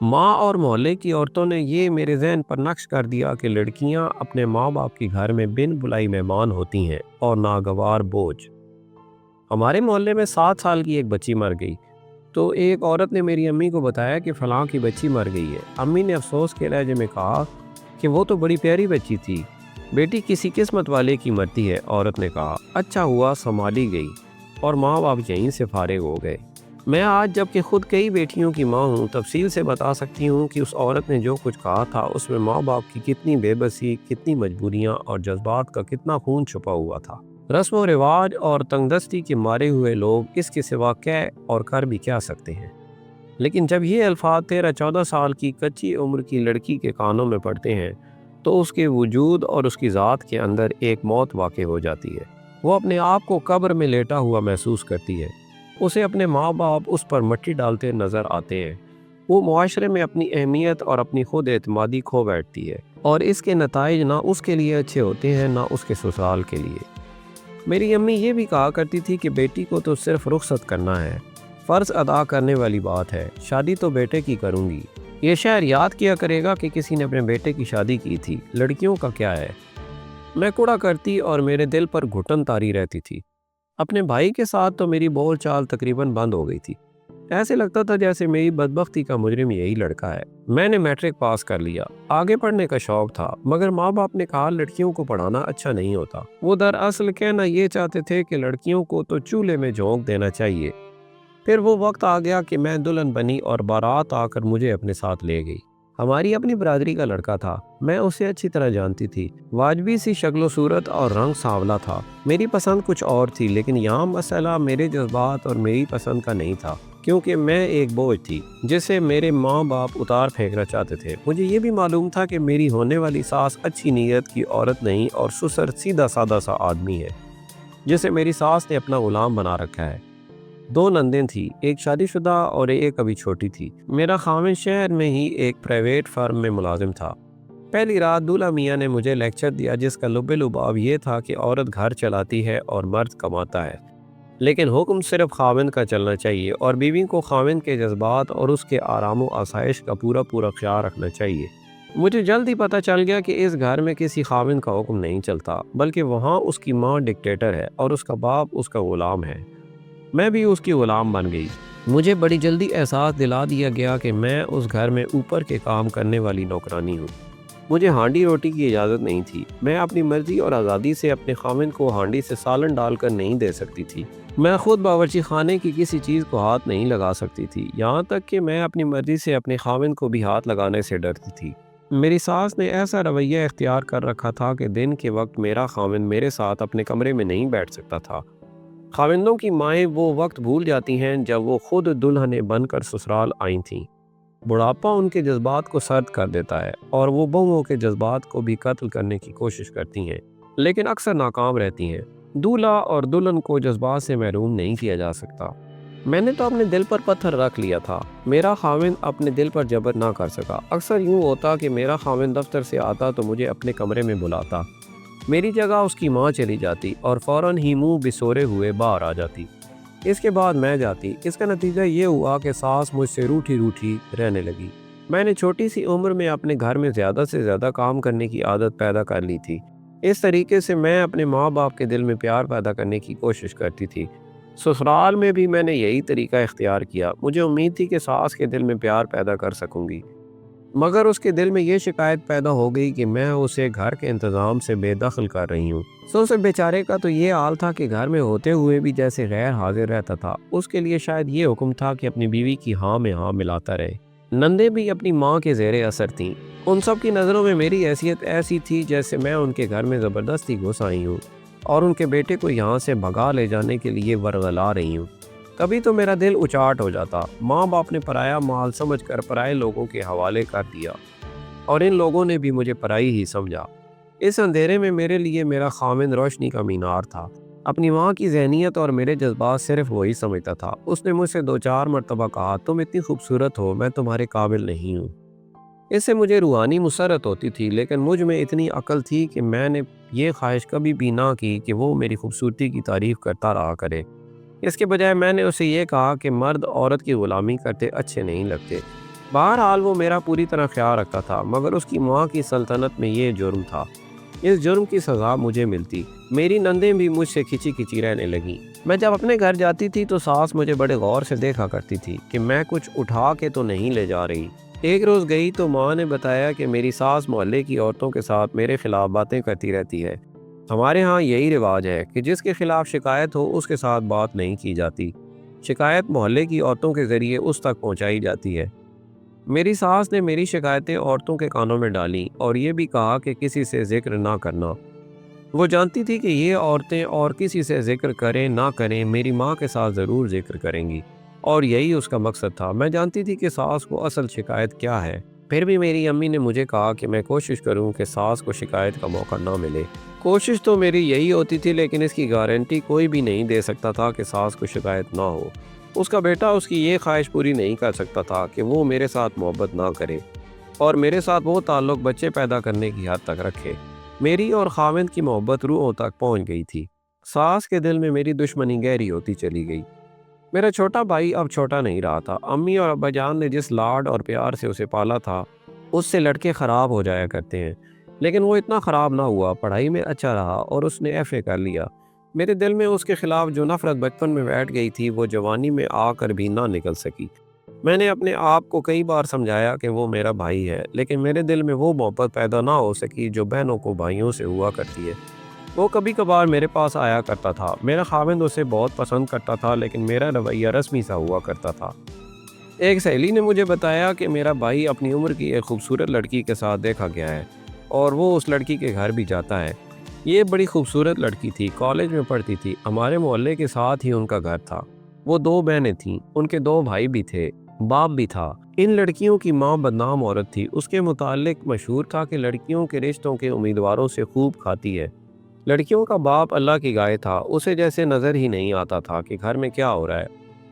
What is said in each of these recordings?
ماں اور محلے کی عورتوں نے یہ میرے ذہن پر نقش کر دیا کہ لڑکیاں اپنے ماں باپ کے گھر میں بن بلائی مہمان ہوتی ہیں اور ناگوار بوجھ۔ ہمارے محلے میں 7 سال کی ایک بچی مر گئی تو ایک عورت نے میری امی کو بتایا کہ فلاں کی بچی مر گئی ہے۔ امی نے افسوس کے لہجے میں کہا کہ وہ تو بڑی پیاری بچی تھی، بیٹی کسی قسمت والے کی مرتی ہے۔ عورت نے کہا اچھا ہوا سنبھالی گئی، اور ماں باپ یہیں سے فارغ ہو گئے۔ میں آج جب کہ خود کئی بیٹیوں کی ماں ہوں تفصیل سے بتا سکتی ہوں کہ اس عورت نے جو کچھ کہا تھا اس میں ماں باپ کی کتنی بے بسی، کتنی مجبوریاں اور جذبات کا کتنا خون چھپا ہوا تھا۔ رسم و رواج اور تنگ دستی کے مارے ہوئے لوگ اس کے سوا کہہ اور کر بھی کیا سکتے ہیں، لیکن جب یہ الفاظ 13-14 سال کی کچی عمر کی لڑکی کے کانوں میں پڑتے ہیں تو اس کے وجود اور اس کی ذات کے اندر ایک موت واقع ہو جاتی ہے۔ وہ اپنے آپ کو قبر میں لیٹا ہوا محسوس کرتی ہے، اسے اپنے ماں باپ اس پر مٹی ڈالتے نظر آتے ہیں، وہ معاشرے میں اپنی اہمیت اور اپنی خود اعتمادی کھو بیٹھتی ہے، اور اس کے نتائج نہ اس کے لیے اچھے ہوتے ہیں نہ اس کے سسرال کے لیے۔ میری امی یہ بھی کہا کرتی تھی کہ بیٹی کو تو صرف رخصت کرنا ہے، فرض ادا کرنے والی بات ہے، شادی تو بیٹے کی کروں گی۔ یہ شہر یاد کیا کرے گا کہ کسی نے اپنے بیٹے کی شادی کی تھی، لڑکیوں کا کیا ہے؟ میں کوڑا کرتی اور میرے دل پر گھٹن تاری رہتی تھی۔ اپنے بھائی کے ساتھ تو میری بول چال تقریباً بند ہو گئی تھی، ایسے لگتا تھا جیسے میری بدبختی کا مجرم یہی لڑکا ہے۔ میں نے میٹرک پاس کر لیا، آگے پڑھنے کا شوق تھا، مگر ماں باپ نے کہا لڑکیوں کو پڑھانا اچھا نہیں ہوتا۔ وہ دراصل کہنا یہ چاہتے تھے کہ لڑکیوں کو تو چولہے میں جھونک دینا چاہیے۔ پھر وہ وقت آ گیا کہ میں دلہن بنی اور بارات آ کر مجھے اپنے ساتھ لے گئی۔ ہماری اپنی برادری کا لڑکا تھا، میں اسے اچھی طرح جانتی تھی، واجبی سی شکل و صورت اور رنگ سانولا تھا۔ میری پسند کچھ اور تھی، لیکن یہاں مسئلہ میرے جذبات اور میری پسند کا نہیں تھا، کیونکہ میں ایک بوجھ تھی جسے میرے ماں باپ اتار پھینکنا چاہتے تھے۔ مجھے یہ بھی معلوم تھا کہ میری ہونے والی ساس اچھی نیت کی عورت نہیں اور سسر سیدھا سادہ سا آدمی ہے جسے میری ساس نے اپنا غلام بنا رکھا ہے۔ 2 نندیں تھی، ایک شادی شدہ اور ایک ابھی چھوٹی تھی۔ میرا خاوند شہر میں ہی ایک پرائیویٹ فرم میں ملازم تھا۔ پہلی رات دولہا میاں نے مجھے لیکچر دیا جس کا لب لباب یہ تھا کہ عورت گھر چلاتی ہے اور مرد کماتا ہے، لیکن حکم صرف خاوند کا چلنا چاہیے اور بیوی کو خاوند کے جذبات اور اس کے آرام و آسائش کا پورا خیال رکھنا چاہیے۔ مجھے جلد ہی پتہ چل گیا کہ اس گھر میں کسی خاوند کا حکم نہیں چلتا، بلکہ وہاں اس کی ماں ڈکٹیٹر ہے اور اس کا باپ اس کا غلام ہے۔ میں بھی اس کی غلام بن گئی۔ مجھے بڑی جلدی احساس دلا دیا گیا کہ میں اس گھر میں اوپر کے کام کرنے والی نوکرانی ہوں۔ مجھے ہانڈی روٹی کی اجازت نہیں تھی، میں اپنی مرضی اور آزادی سے اپنے خاوند کو ہانڈی سے سالن ڈال کر نہیں دے سکتی تھی۔ میں خود باورچی خانے کی کسی چیز کو ہاتھ نہیں لگا سکتی تھی، یہاں تک کہ میں اپنی مرضی سے اپنے خاوند کو بھی ہاتھ لگانے سے ڈرتی تھی۔ میری ساس نے ایسا رویہ اختیار کر رکھا تھا کہ دن کے وقت میرا خاوند میرے ساتھ اپنے کمرے میں نہیں بیٹھ سکتا تھا۔ خاوندوں کی مائیں وہ وقت بھول جاتی ہیں جب وہ خود دلہنیں بن کر سسرال آئی تھیں۔ بڑھاپا ان کے جذبات کو سرد کر دیتا ہے اور وہ بہوؤں کے جذبات کو بھی قتل کرنے کی کوشش کرتی ہیں، لیکن اکثر ناکام رہتی ہیں۔ دولہا اور دلہن کو جذبات سے محروم نہیں کیا جا سکتا۔ میں نے تو اپنے دل پر پتھر رکھ لیا تھا، میرا خاوند اپنے دل پر جبر نہ کر سکا۔ اکثر یوں ہوتا کہ میرا خاوند دفتر سے آتا تو مجھے اپنے کمرے میں بلاتا، میری جگہ اس کی ماں چلی جاتی اور فوراً ہی منہ بسورے ہوئے باہر آ جاتی۔ اس کے بعد میں جاتی۔ اس کا نتیجہ یہ ہوا کہ ساس مجھ سے روٹھی رہنے لگی۔ میں نے چھوٹی سی عمر میں اپنے گھر میں زیادہ سے زیادہ کام کرنے کی عادت پیدا کر لی تھی۔ اس طریقے سے میں اپنے ماں باپ کے دل میں پیار پیدا کرنے کی کوشش کرتی تھی۔ سسرال میں بھی میں نے یہی طریقہ اختیار کیا۔ مجھے امید تھی کہ ساس کے دل میں پیار پیدا کر سکوں گی، مگر اس کے دل میں یہ شکایت پیدا ہو گئی کہ میں اسے گھر کے انتظام سے بے دخل کر رہی ہوں۔ اسے بیچارے کا تو یہ حال تھا کہ گھر میں ہوتے ہوئے بھی جیسے غیر حاضر رہتا تھا۔ اس کے لیے شاید یہ حکم تھا کہ اپنی بیوی کی ہاں میں ہاں ملاتا رہے۔ نندیں بھی اپنی ماں کے زیر اثر تھیں۔ ان سب کی نظروں میں میری حیثیت ایسی تھی جیسے میں ان کے گھر میں زبردستی گھس آئی ہوں اور ان کے بیٹے کو یہاں سے بھگا لے جانے کے لیے ورغلا رہی ہوں۔ کبھی تو میرا دل اچاٹ ہو جاتا۔ ماں باپ نے پرایا مال سمجھ کر پرائے لوگوں کے حوالے کر دیا اور ان لوگوں نے بھی مجھے پرائی ہی سمجھا۔ اس اندھیرے میں میرے لیے میرا خاوند روشنی کا مینار تھا۔ اپنی ماں کی ذہنیت اور میرے جذبات صرف وہی سمجھتا تھا۔ اس نے مجھ سے 2-4 مرتبہ کہا تم اتنی خوبصورت ہو، میں تمہارے قابل نہیں ہوں۔ اس سے مجھے روحانی مسرت ہوتی تھی، لیکن مجھ میں اتنی عقل تھی کہ میں نے یہ خواہش کبھی بھی نہ کی کہ وہ میری خوبصورتی کی تعریف کرتا رہا کرے۔ اس کے بجائے میں نے اسے یہ کہا کہ مرد عورت کی غلامی کرتے اچھے نہیں لگتے۔ بہرحال وہ میرا پوری طرح خیال رکھتا تھا، مگر اس کی ماں کی سلطنت میں یہ جرم تھا۔ اس جرم کی سزا مجھے ملتی۔ میری نندیں بھی مجھ سے کھچی کھچی رہنے لگیں۔ میں جب اپنے گھر جاتی تھی تو ساس مجھے بڑے غور سے دیکھا کرتی تھی کہ میں کچھ اٹھا کے تو نہیں لے جا رہی۔ ایک روز گئی تو ماں نے بتایا کہ میری ساس محلے کی عورتوں کے ساتھ میرے خلاف باتیں کرتی رہتی ہے۔ ہمارے ہاں یہی رواج ہے کہ جس کے خلاف شکایت ہو اس کے ساتھ بات نہیں کی جاتی۔ شکایت محلے کی عورتوں کے ذریعے اس تک پہنچائی جاتی ہے۔ میری ساس نے میری شکایتیں عورتوں کے کانوں میں ڈالیں اور یہ بھی کہا کہ کسی سے ذکر نہ کرنا۔ وہ جانتی تھی کہ یہ عورتیں اور کسی سے ذکر کریں نہ کریں میری ماں کے ساتھ ضرور ذکر کریں گی، اور یہی اس کا مقصد تھا۔ میں جانتی تھی کہ ساس کو اصل شکایت کیا ہے، پھر بھی میری امی نے مجھے کہا کہ میں کوشش کروں کہ ساس کو شکایت کا موقع نہ ملے۔ کوشش تو میری یہی ہوتی تھی، لیکن اس کی گارنٹی کوئی بھی نہیں دے سکتا تھا کہ ساس کو شکایت نہ ہو۔ اس کا بیٹا اس کی یہ خواہش پوری نہیں کر سکتا تھا کہ وہ میرے ساتھ محبت نہ کرے اور میرے ساتھ وہ تعلق بچے پیدا کرنے کی حد تک رکھے۔ میری اور خاوند کی محبت روحوں تک پہنچ گئی تھی۔ ساس کے دل میں میری دشمنی گہری ہوتی چلی گئی۔ میرا چھوٹا بھائی اب چھوٹا نہیں رہا تھا۔ امی اور ابا جان نے جس لاڈ اور پیار سے اسے پالا تھا، اس سے لڑکے خراب ہو جایا کرتے ہیں، لیکن وہ اتنا خراب نہ ہوا، پڑھائی میں اچھا رہا اور اس نے ایف اے کر لیا۔ میرے دل میں اس کے خلاف جو نفرت بچپن میں بیٹھ گئی تھی وہ جوانی میں آ کر بھی نہ نکل سکی۔ میں نے اپنے آپ کو کئی بار سمجھایا کہ وہ میرا بھائی ہے، لیکن میرے دل میں وہ محبت پیدا نہ ہو سکی جو بہنوں کو بھائیوں سے ہوا کرتی ہے۔ وہ کبھی کبھار میرے پاس آیا کرتا تھا۔ میرا خاوند اسے بہت پسند کرتا تھا، لیکن میرا رویہ رسمی سا ہوا کرتا تھا۔ ایک سہیلی نے مجھے بتایا کہ میرا بھائی اپنی عمر کی ایک خوبصورت لڑکی کے ساتھ دیکھا گیا ہے اور وہ اس لڑکی کے گھر بھی جاتا ہے۔ یہ بڑی خوبصورت لڑکی تھی، کالج میں پڑھتی تھی، ہمارے محلے کے ساتھ ہی ان کا گھر تھا۔ وہ 2 بہنیں تھیں، ان کے 2 بھائی بھی تھے، باپ بھی تھا۔ ان لڑکیوں کی ماں بدنام عورت تھی۔ اس کے متعلق مشہور تھا کہ لڑکیوں کے رشتوں کے امیدواروں سے خوب کھاتی ہے۔ لڑکیوں کا باپ اللہ کی گائے تھا، اسے جیسے نظر ہی نہیں آتا تھا کہ گھر میں کیا ہو رہا ہے۔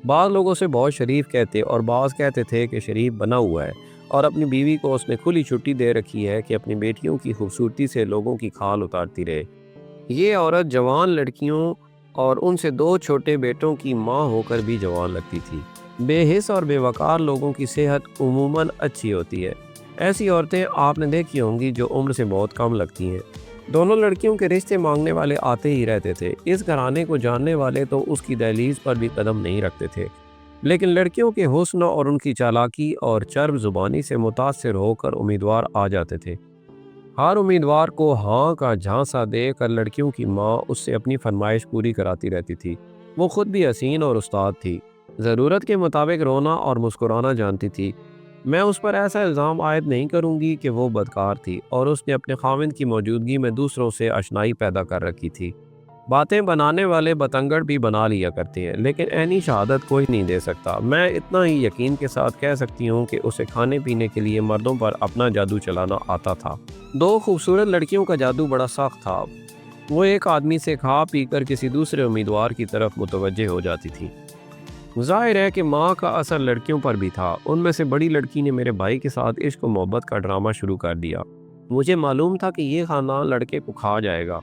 بعض لوگوں سے بہت شریف کہتے اور بعض کہتے تھے کہ شریف بنا ہوا ہے، اور اپنی بیوی کو اس نے کھلی چھٹی دے رکھی ہے کہ اپنی بیٹیوں کی خوبصورتی سے لوگوں کی کھال اتارتی رہے۔ یہ عورت جوان لڑکیوں اور ان سے 2 چھوٹے بیٹوں کی ماں ہو کر بھی جوان لگتی تھی۔ بے حس اور بے وقار لوگوں کی صحت عموماً اچھی ہوتی ہے۔ ایسی عورتیں آپ نے دیکھی ہوں گی جو عمر سے بہت کم لگتی ہیں۔ دونوں لڑکیوں کے رشتے مانگنے والے آتے ہی رہتے تھے۔ اس گھرانے کو جاننے والے تو اس کی دہلیز پر بھی قدم نہیں رکھتے تھے، لیکن لڑکیوں کے حسن اور ان کی چالاکی اور چرب زبانی سے متاثر ہو کر امیدوار آ جاتے تھے۔ ہر امیدوار کو ہاں کا جھانسا دے کر لڑکیوں کی ماں اس سے اپنی فرمائش پوری کراتی رہتی تھی۔ وہ خود بھی حسین اور استاد تھی، ضرورت کے مطابق رونا اور مسکرانا جانتی تھی۔ میں اس پر ایسا الزام عائد نہیں کروں گی کہ وہ بدکار تھی اور اس نے اپنے خاوند کی موجودگی میں دوسروں سے اشنائی پیدا کر رکھی تھی۔ باتیں بنانے والے بتنگڑ بھی بنا لیا کرتے ہیں، لیکن عینی شہادت کوئی نہیں دے سکتا۔ میں اتنا ہی یقین کے ساتھ کہہ سکتی ہوں کہ اسے کھانے پینے کے لیے مردوں پر اپنا جادو چلانا آتا تھا۔ 2 خوبصورت لڑکیوں کا جادو بڑا سخت تھا۔ وہ ایک آدمی سے کھا پی کر کسی دوسرے امیدوار کی طرف متوجہ ہو جاتی تھی۔ ظاہر ہے کہ ماں کا اثر لڑکیوں پر بھی تھا۔ ان میں سے بڑی لڑکی نے میرے بھائی کے ساتھ عشق و محبت کا ڈرامہ شروع کر دیا۔ مجھے معلوم تھا کہ یہ خاندان لڑکے کو کھا جائے گا۔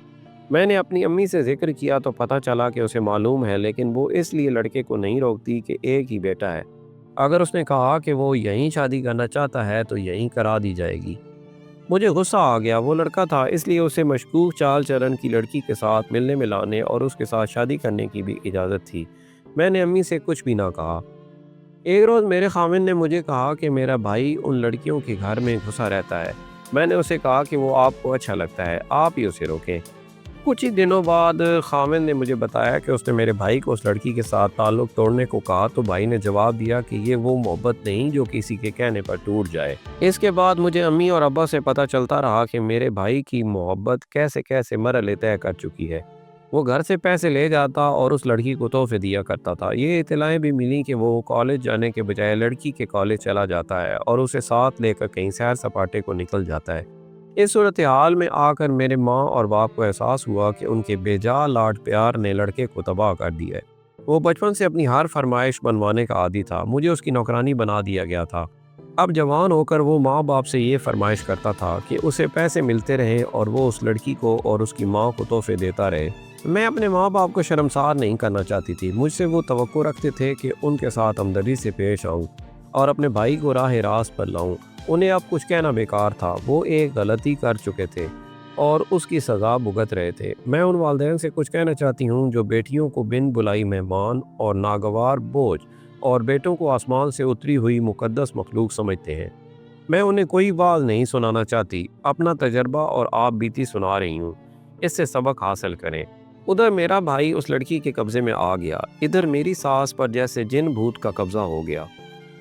میں نے اپنی امی سے ذکر کیا تو پتہ چلا کہ اسے معلوم ہے، لیکن وہ اس لیے لڑکے کو نہیں روکتی کہ ایک ہی بیٹا ہے۔ اگر اس نے کہا کہ وہ یہیں شادی کرنا چاہتا ہے تو یہیں کرا دی جائے گی۔ مجھے غصہ آ گیا۔ وہ لڑکا تھا، اس لیے اسے مشکوک چال چلن کی لڑکی کے ساتھ ملنے ملانے اور اس کے ساتھ شادی کرنے کی بھی اجازت تھی۔ میں نے امی سے کچھ بھی نہ کہا۔ ایک روز میرے خاوند نے مجھے کہا کہ میرا بھائی ان لڑکیوں کے گھر میں گھسا رہتا ہے۔ میں نے اسے کہا کہ وہ آپ کو اچھا لگتا ہے، آپ ہی اسے روکیں۔ کچھ ہی دنوں بعد خاوند نے مجھے بتایا کہ اس نے میرے بھائی کو اس لڑکی کے ساتھ تعلق توڑنے کو کہا، تو بھائی نے جواب دیا کہ یہ وہ محبت نہیں جو کسی کے کہنے پر ٹوٹ جائے۔ اس کے بعد مجھے امی اور ابا سے پتہ چلتا رہا کہ میرے بھائی کی محبت کیسے کیسے مرحلے طے کر چکی ہے۔ وہ گھر سے پیسے لے جاتا اور اس لڑکی کو تحفے دیا کرتا تھا۔ یہ اطلاعیں بھی ملیں کہ وہ کالج جانے کے بجائے لڑکی کے کالج چلا جاتا ہے اور اسے ساتھ لے کر کہیں سیر سپاٹے کو نکل جاتا ہے۔ اس صورتحال میں آ کر میرے ماں اور باپ کو احساس ہوا کہ ان کے بے جا لاڈ پیار نے لڑکے کو تباہ کر دیا ہے۔ وہ بچپن سے اپنی ہر فرمائش منوانے کا عادی تھا۔ مجھے اس کی نوکرانی بنا دیا گیا تھا۔ اب جوان ہو کر وہ ماں باپ سے یہ فرمائش کرتا تھا کہ اسے پیسے ملتے رہے اور وہ اس لڑکی کو اور اس کی ماں کو تحفے دیتا رہے۔ میں اپنے ماں باپ کو شرمسار نہیں کرنا چاہتی تھی۔ مجھ سے وہ توقع رکھتے تھے کہ ان کے ساتھ ہمدردی سے پیش آؤں۔ اور اپنے بھائی کو راہ راست پر لاؤں۔ انہیں اب کچھ کہنا بیکار تھا، وہ ایک غلطی کر چکے تھے اور اس کی سزا بھگت رہے تھے۔ میں ان والدین سے کچھ کہنا چاہتی ہوں جو بیٹیوں کو بن بلائی مہمان اور ناگوار بوجھ اور بیٹوں کو آسمان سے اتری ہوئی مقدس مخلوق سمجھتے ہیں۔ میں انہیں کوئی واعظ نہیں سنانا چاہتی، اپنا تجربہ اور آپ بیتی سنا رہی ہوں، اس سے سبق حاصل کریں۔ ادھر میرا بھائی اس لڑکی کے قبضے میں آ گیا، ادھر میری ساس پر جیسے جن بھوت کا قبضہ ہو گیا۔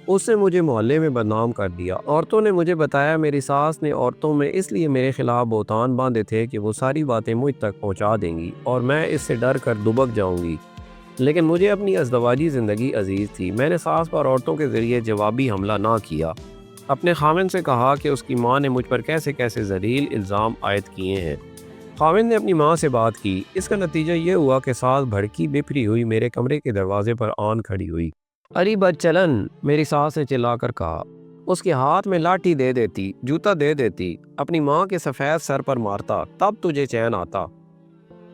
اس نے مجھے محلے میں بدنام کر دیا۔ عورتوں نے مجھے بتایا میری ساس نے عورتوں میں اس لیے میرے خلاف بہتان باندھے تھے کہ وہ ساری باتیں مجھ تک پہنچا دیں گی اور میں اس سے ڈر کر دبک جاؤں گی۔ لیکن مجھے اپنی ازدواجی زندگی عزیز تھی، میں نے ساس پر عورتوں کے ذریعے جوابی حملہ نہ کیا۔ اپنے خاوند سے کہا کہ اس کی ماں نے مجھ پر کیسے کیسے ذلیل الزام عائد کیے ہیں۔ خاوند نے اپنی ماں سے بات کی، اس کا نتیجہ یہ ہوا کہ ساس بھڑکی بپھری ہوئی میرے کمرے کے دروازے پر آن کھڑی ہوئی۔ اری بد چلن، میری ساس نے چلا کر کہا۔ اس کے ہاتھ میں لاٹھی دے دیتی، جوتا دے دیتی، اپنی ماں کے سفید سر پر مارتا، تب تجھے چین آتا۔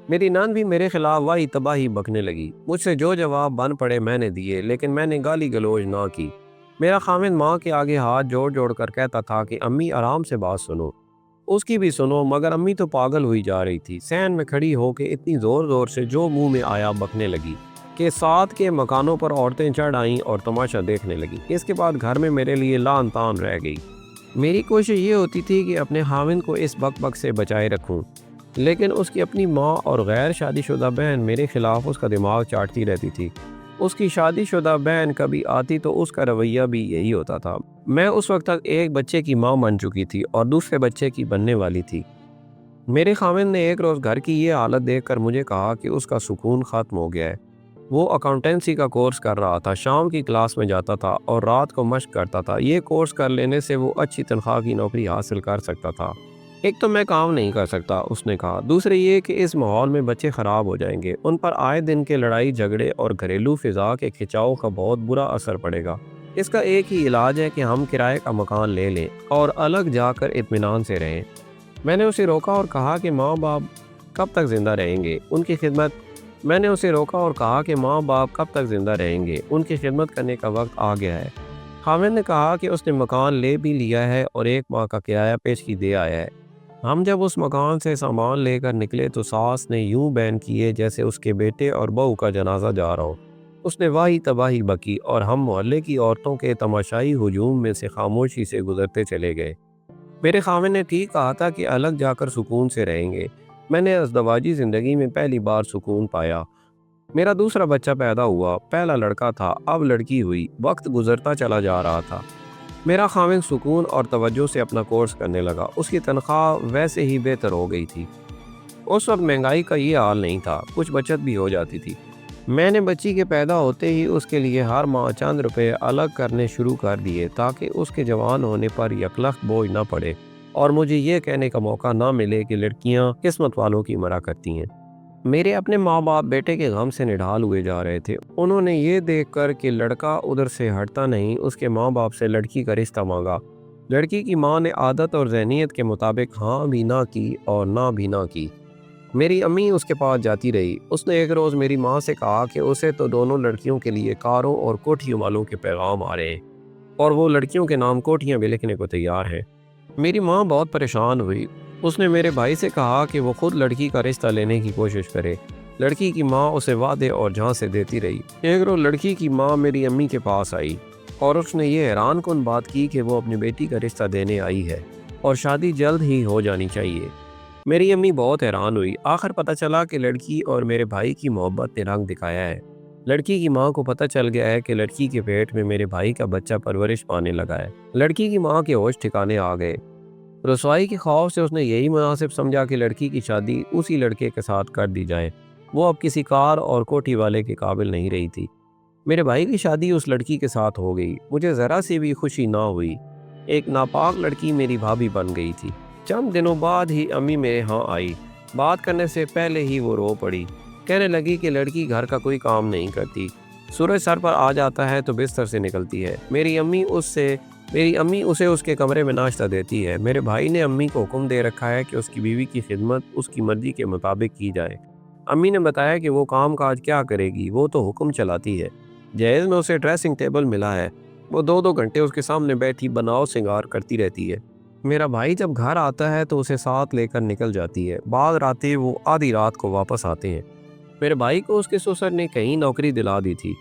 میری نند بھی میرے خلاف واہی تباہی بکنے لگی۔ مجھ سے جو جواب بن پڑے میں نے دیے، لیکن میں نے گالی گلوچ نہ کی۔ میرا خاوند ماں کے آگے ہاتھ جوڑ جوڑ کر کہتا تھا کہ امی آرام سے بات سنو، اس کی بھی سنو، مگر امی تو پاگل ہوئی جا رہی تھی۔ صحن میں کھڑی ہو کے اتنی زور زور سے جو منہ میں آیا بکنے لگی کہ ساتھ کے مکانوں پر عورتیں چڑھ آئیں اور تماشا دیکھنے لگیں۔ اس کے بعد گھر میں میرے لیے لان تان رہ گئی۔ میری کوشش یہ ہوتی تھی کہ اپنے خاوند کو اس بک بک سے بچائے رکھوں، لیکن اس کی اپنی ماں اور غیر شادی شدہ بہن میرے خلاف اس کا دماغ چاٹتی رہتی تھی۔ اس کی شادی شدہ بہن کبھی آتی تو اس کا رویہ بھی یہی ہوتا تھا۔ میں اس وقت تک ایک بچے کی ماں بن چکی تھی اور دوسرے بچے کی بننے والی تھی۔ میرے خاوند نے ایک روز گھر کی یہ حالت دیکھ کر مجھے کہا کہ اس کا سکون ختم ہو گیا ہے۔ وہ اکاؤنٹنسی کا کورس کر رہا تھا، شام کی کلاس میں جاتا تھا اور رات کو مشق کرتا تھا۔ یہ کورس کر لینے سے وہ اچھی تنخواہ کی نوکری حاصل کر سکتا تھا۔ ایک تو میں کام نہیں کر سکتا، اس نے کہا، دوسرے یہ کہ اس ماحول میں بچے خراب ہو جائیں گے، ان پر آئے دن کے لڑائی جھگڑے اور گھریلو فضا کے کھچاؤ کا بہت برا اثر پڑے گا۔ اس کا ایک ہی علاج ہے کہ ہم کرائے کا مکان لے لیں اور الگ جا کر اطمینان سے رہیں۔ میں نے اسے روکا اور کہا کہ ماں باپ کب تک زندہ رہیں گے، ان کی خدمت کرنے کا وقت آ گیا ہے۔ خاوند نے کہا کہ اس نے مکان لے بھی لیا ہے اور 1 ماہ کا کرایہ پیشگی دے آیا ہے۔ ہم جب اس مکان سے سامان لے کر نکلے تو ساس نے یوں بین کیے جیسے اس کے بیٹے اور بہو کا جنازہ جا رہا ہو۔ اس نے واہی تباہی بکی اور ہم محلے کی عورتوں کے تماشائی ہجوم میں سے خاموشی سے گزرتے چلے گئے۔ میرے خاوند نے ٹھیک کہا تھا کہ الگ جا کر سکون سے رہیں گے۔ میں نے ازدواجی زندگی میں پہلی بار سکون پایا۔ میرا دوسرا بچہ پیدا ہوا، پہلا لڑکا تھا، اب لڑکی ہوئی، وقت گزرتا چلا جا رہا تھا۔ میرا خاوند سکون اور توجہ سے اپنا کورس کرنے لگا، اس کی تنخواہ ویسے ہی بہتر ہو گئی تھی۔ اس وقت مہنگائی کا یہ حال نہیں تھا، کچھ بچت بھی ہو جاتی تھی۔ میں نے بچی کے پیدا ہوتے ہی اس کے لیے ہر ماہ چند روپے الگ کرنے شروع کر دیے تاکہ اس کے جوان ہونے پر یکلخت بوجھ نہ پڑے اور مجھے یہ کہنے کا موقع نہ ملے کہ لڑکیاں قسمت والوں کی مرا کرتی ہیں۔ میرے اپنے ماں باپ بیٹے کے غم سے نڈھال ہوئے جا رہے تھے۔ انہوں نے یہ دیکھ کر کہ لڑکا ادھر سے ہٹتا نہیں، اس کے ماں باپ سے لڑکی کا رشتہ مانگا۔ لڑکی کی ماں نے عادت اور ذہنیت کے مطابق ہاں بھی نہ کی اور نہ بھی نہ کی۔ میری امی اس کے پاس جاتی رہی۔ اس نے ایک روز میری ماں سے کہا کہ اسے تو دونوں لڑکیوں کے لیے کاروں اور کوٹھیوں والوں کے پیغام آ رہے ہیں اور وہ لڑکیوں کے نام کوٹھیاں بھی لکھنے کو تیار ہیں۔ میری ماں بہت پریشان ہوئی۔ اس نے میرے بھائی سے کہا کہ وہ خود لڑکی کا رشتہ لینے کی کوشش کرے۔ لڑکی کی ماں اسے وعدے اور جھانسے دیتی رہی۔ ایک روز لڑکی کی ماں میری امی کے پاس آئی اور اس نے یہ حیران کن بات کی کہ وہ اپنی بیٹی کا رشتہ دینے آئی ہے اور شادی جلد ہی ہو جانی چاہیے۔ میری امی بہت حیران ہوئی۔ آخر پتہ چلا کہ لڑکی اور میرے بھائی کی محبت نے رنگ دکھایا ہے۔ لڑکی کی ماں کو پتہ چل گیا ہے کہ لڑکی کے پیٹ میں میرے بھائی کا بچہ پرورش پانے لگا ہے۔ لڑکی کی ماں کے ہوش ٹھکانے آ گئے۔ رسوائی کے خوف سے اس نے یہی مناسب سمجھا کہ لڑکی کی شادی اسی لڑکے کے ساتھ کر دی جائے۔ وہ اب کسی کار اور کوٹھی والے کے قابل نہیں رہی تھی۔ میرے بھائی کی شادی اس لڑکی کے ساتھ ہو گئی۔ مجھے ذرا سی بھی خوشی نہ ہوئی۔ ایک ناپاک لڑکی میری بھابھی بن گئی تھی۔ چند دنوں بعد ہی امی میرے ہاں آئی۔ بات کرنے سے پہلے ہی وہ رو پڑی۔ کہنے لگی کہ لڑکی گھر کا کوئی کام نہیں کرتی، سورج سر پر آ جاتا ہے تو بستر سے نکلتی ہے۔ میری امی اسے اس کے کمرے میں ناشتہ دیتی ہے۔ میرے بھائی نے امی کو حکم دے رکھا ہے کہ اس کی بیوی کی خدمت اس کی مرضی کے مطابق کی جائے۔ امی نے بتایا کہ وہ کام کاج کیا کرے گی، وہ تو حکم چلاتی ہے۔ جہیز میں اسے ڈریسنگ ٹیبل ملا ہے، وہ 2-2 گھنٹے اس کے سامنے بیٹھی بناؤ سنگار کرتی رہتی ہے۔ میرا بھائی جب گھر آتا ہے تو اسے ساتھ لے کر نکل جاتی ہے۔ بعض راتیں وہ آدھی رات کو واپس آتے ہیں۔ میرے بھائی کو اس کے سسر نے کہیں نوکری دلا دی تھی۔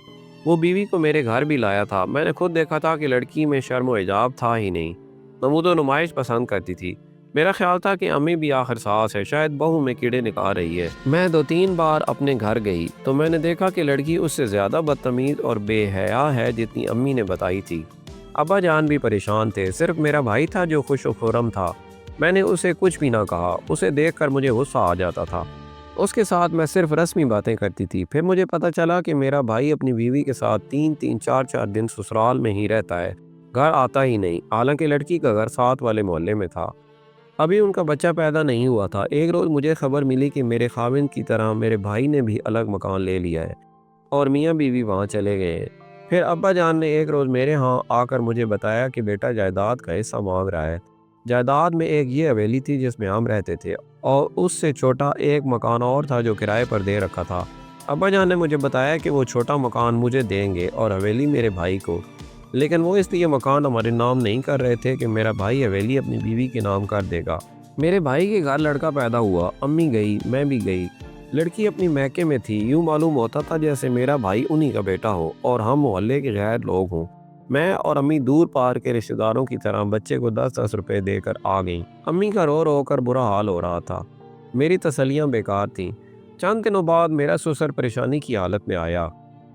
وہ بیوی کو میرے گھر بھی لایا تھا۔ میں نے خود دیکھا تھا کہ لڑکی میں شرم و حجاب تھا ہی نہیں، نمود و نمائش پسند کرتی تھی۔ میرا خیال تھا کہ امی بھی آخر ساس ہے، شاید بہو میں کیڑے نکال رہی ہے۔ میں 2-3 بار اپنے گھر گئی تو میں نے دیکھا کہ لڑکی اس سے زیادہ بدتمیز اور بے حیا ہے جتنی امی نے بتائی تھی۔ ابا جان بھی پریشان تھے، صرف میرا بھائی تھا جو خوش و خرم تھا۔ میں نے اسے کچھ بھی نہ کہا، اسے دیکھ کر مجھے غصہ آ جاتا تھا۔ اس کے ساتھ میں صرف رسمی باتیں کرتی تھی۔ پھر مجھے پتہ چلا کہ میرا بھائی اپنی بیوی کے ساتھ 3-3 4-4 دن سسرال میں ہی رہتا ہے، گھر آتا ہی نہیں، حالانکہ لڑکی کا گھر ساتھ والے محلے میں تھا۔ ابھی ان کا بچہ پیدا نہیں ہوا تھا۔ ایک روز مجھے خبر ملی کہ میرے خاوند کی طرح میرے بھائی نے بھی الگ مکان لے لیا ہے اور میاں بیوی وہاں چلے گئے ہیں۔ پھر ابا جان نے ایک روز میرے ہاں آ کر مجھے بتایا کہ بیٹا جائیداد کا حصہ مانگ رہا ہے۔ جائیداد میں ایک یہ حویلی تھی جس میں ہم رہتے تھے، اور اس سے چھوٹا ایک مکان اور تھا جو کرائے پر دے رکھا تھا۔ ابا جان نے مجھے بتایا کہ وہ چھوٹا مکان مجھے دیں گے اور حویلی میرے بھائی کو، لیکن وہ اس لیے مکان ہمارے نام نہیں کر رہے تھے کہ میرا بھائی حویلی اپنی بیوی کے نام کر دے گا۔ میرے بھائی کے گھر لڑکا پیدا ہوا، امی گئی، میں بھی گئی۔ لڑکی اپنی میکے میں تھی، یوں معلوم ہوتا تھا جیسے میرا بھائی انہی کا بیٹا ہو اور ہم محلے کے غیر لوگ ہوں۔ میں اور امی دور پار کے رشتہ داروں کی طرح بچے کو 10-10 روپے دے کر آ گئیں۔ امی کا رو رو کر برا حال ہو رہا تھا، میری تسلیاں بیکار تھیں۔ چند دنوں بعد میرا سسر پریشانی کی حالت میں آیا،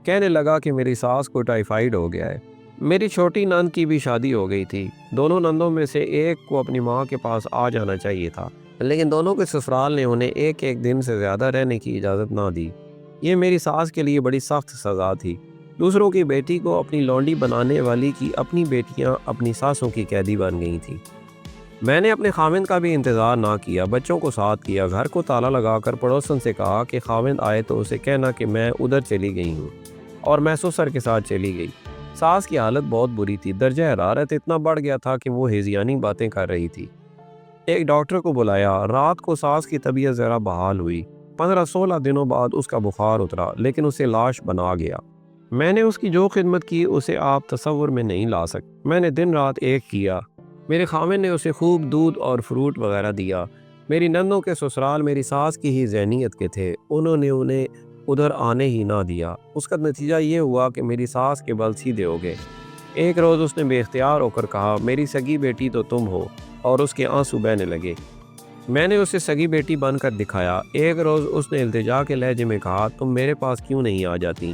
کہنے لگا کہ میری ساس کو ٹائیفائیڈ ہو گیا ہے۔ میری چھوٹی نند کی بھی شادی ہو گئی تھی۔ دونوں نندوں میں سے ایک کو اپنی ماں کے پاس آ جانا چاہیے تھا، لیکن دونوں کے سسرال نے انہیں ایک دن سے زیادہ رہنے کی اجازت نہ دی۔ یہ میری ساس کے لیے بڑی سخت سزا تھی۔ دوسروں کی بیٹی کو اپنی لونڈی بنانے والی کی اپنی بیٹیاں اپنی ساسوں کی قیدی بن گئی تھیں۔ میں نے اپنے خاوند کا بھی انتظار نہ کیا، بچوں کو ساتھ کیا، گھر کو تالا لگا کر پڑوسن سے کہا کہ خاوند آئے تو اسے کہنا کہ میں ادھر چلی گئی ہوں، اور میں سسر کے ساتھ چلی گئی۔ ساس کی حالت بہت بری تھی، درجہ حرارت اتنا بڑھ گیا تھا کہ وہ ہیزیانی باتیں کر رہی تھی۔ ایک ڈاکٹر کو بلایا، رات کو ساس کی طبیعت ذرا بحال ہوئی۔ 15-16 دنوں بعد اس کا بخار اترا، لیکن اسے لاش بنا گیا۔ میں نے اس کی جو خدمت کی اسے آپ تصور میں نہیں لا سکتے۔ میں نے دن رات ایک کیا۔ میرے خاوند نے اسے خوب دودھ اور فروٹ وغیرہ دیا۔ میری نندوں کے سسرال میری ساس کی ہی ذہنیت کے تھے، انہوں نے انہیں ادھر آنے ہی نہ دیا۔ اس کا نتیجہ یہ ہوا کہ میری ساس کے بل سیدھے ہو گئے۔ ایک روز اس نے بے اختیار ہو کر کہا، میری سگی بیٹی تو تم ہو، اور اس کے آنسو بہنے لگے۔ میں نے اسے سگی بیٹی بن کر دکھایا۔ ایک روز اس نے التجا کے لہجے میں کہا، تم میرے پاس کیوں نہیں آ جاتی؟